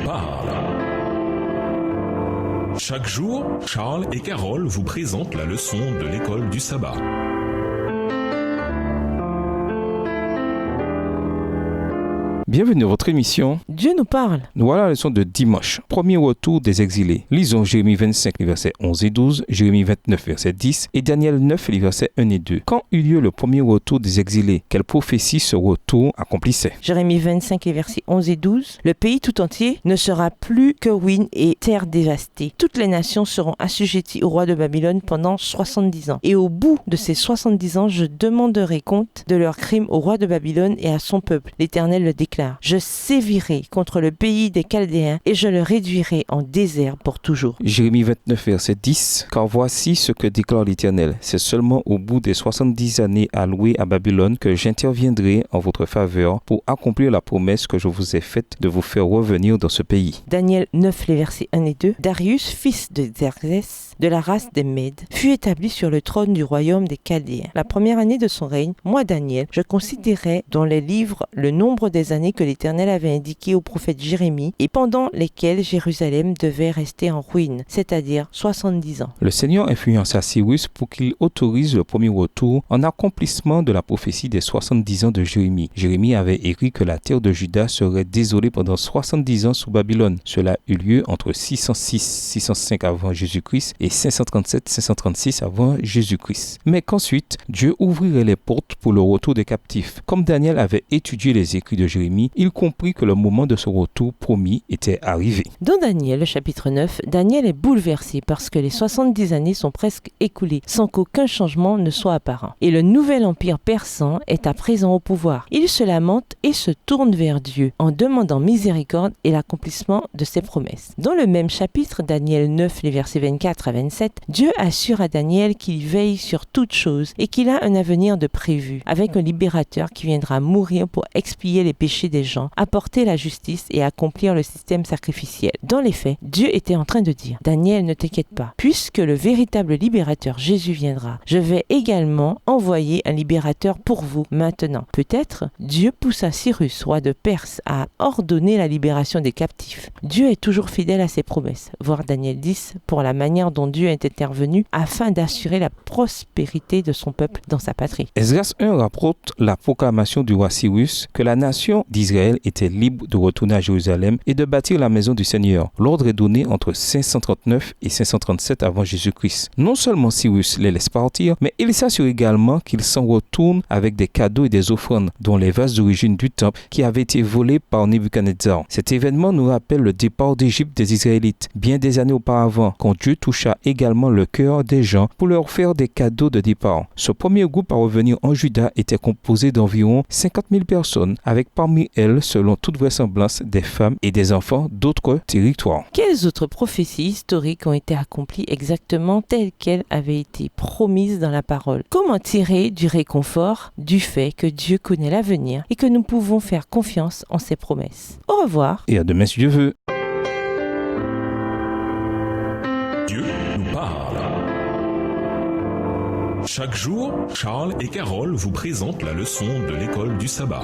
parle. Chaque jour, Charles et Carole vous présentent la leçon de l'école du sabbat. Bienvenue dans votre émission. Dieu nous parle. Nous voilà la leçon de dimanche. Premier retour des exilés. Lisons Jérémie 25, les versets 11 et 12, Jérémie 29, verset 10 et Daniel 9, les versets 1 et 2. Quand eut lieu le premier retour des exilés, quelle prophétie ce retour accomplissait? Jérémie 25, les versets 11 et 12. Le pays tout entier ne sera plus que ruine et terre dévastée. Toutes les nations seront assujetties au roi de Babylone pendant 70 ans. Et au bout de ces 70 ans, je demanderai compte de leurs crimes au roi de Babylone et à son peuple. L'Éternel le déclare. Je sévirai contre le pays des Chaldéens et je le réduirai en désert pour toujours. Jérémie 29, verset 10. Car voici ce que déclare l'Éternel. C'est seulement au bout des 70 années allouées à Babylone que j'interviendrai en votre faveur pour accomplir la promesse que je vous ai faite de vous faire revenir dans ce pays. Daniel 9, les versets 1 et 2. Darius, fils de Xerxès, de la race des Mèdes, fut établi sur le trône du royaume des Chaldéens. La première année de son règne, moi Daniel, je considérais dans les livres le nombre des années que l'Éternel avait indiqué au prophète Jérémie et pendant lesquelles Jérusalem devait rester en ruine, c'est-à-dire 70 ans. Le Seigneur influença Cyrus pour qu'il autorise le premier retour en accomplissement de la prophétie des 70 ans de Jérémie. Jérémie avait écrit que la terre de Juda serait désolée pendant 70 ans sous Babylone. Cela eut lieu entre 606-605 avant Jésus-Christ et 537-536 avant Jésus-Christ. Mais qu'ensuite, Dieu ouvrirait les portes pour le retour des captifs. Comme Daniel avait étudié les écrits de Jérémie, il comprit que le moment de ce retour promis était arrivé. Dans Daniel, le chapitre 9, Daniel est bouleversé parce que les 70 années sont presque écoulées sans qu'aucun changement ne soit apparent. Et le nouvel empire persan est à présent au pouvoir. Il se lamente et se tourne vers Dieu en demandant miséricorde et l'accomplissement de ses promesses. Dans le même chapitre, Daniel 9, les versets 24 à 27, Dieu assure à Daniel qu'il veille sur toute chose et qu'il a un avenir de prévu, avec un libérateur qui viendra mourir pour expier les péchés des gens, apporter la justice et accomplir le système sacrificiel. Dans les faits, Dieu était en train de dire: Daniel, ne t'inquiète pas, puisque le véritable libérateur Jésus viendra, je vais également envoyer un libérateur pour vous maintenant. Peut-être Dieu poussa Cyrus, roi de Perse, à ordonner la libération des captifs. Dieu est toujours fidèle à ses promesses. Voir Daniel 10 pour la manière dont Dieu est intervenu afin d'assurer la prospérité de son peuple dans sa patrie. Esdras 1 rapporte la proclamation du roi Cyrus que la nation d'Israël était libre de retourner à Jérusalem et de bâtir la maison du Seigneur. L'ordre est donné entre 539 et 537 avant Jésus-Christ. Non seulement Cyrus les laisse partir, mais il s'assure également qu'ils s'en retournent avec des cadeaux et des offrandes, dont les vases d'origine du temple qui avaient été volés par Nebuchadnezzar. Cet événement nous rappelle le départ d'Égypte des Israélites, bien des années auparavant, quand Dieu toucha également le cœur des gens pour leur faire des cadeaux de départ. Ce premier groupe à revenir en Juda était composé d'environ 50 000 personnes, avec parmi elles, selon toute vraisemblance, des femmes et des enfants d'autres territoires. Quelles autres prophéties historiques ont été accomplies exactement telles qu'elles avaient été promises dans la parole? Comment tirer du réconfort du fait que Dieu connaît l'avenir et que nous pouvons faire confiance en ses promesses? Au revoir. Et à demain si Dieu veut. Dieu nous parle. Chaque jour, Charles et Carole vous présentent la leçon de l'école du sabbat.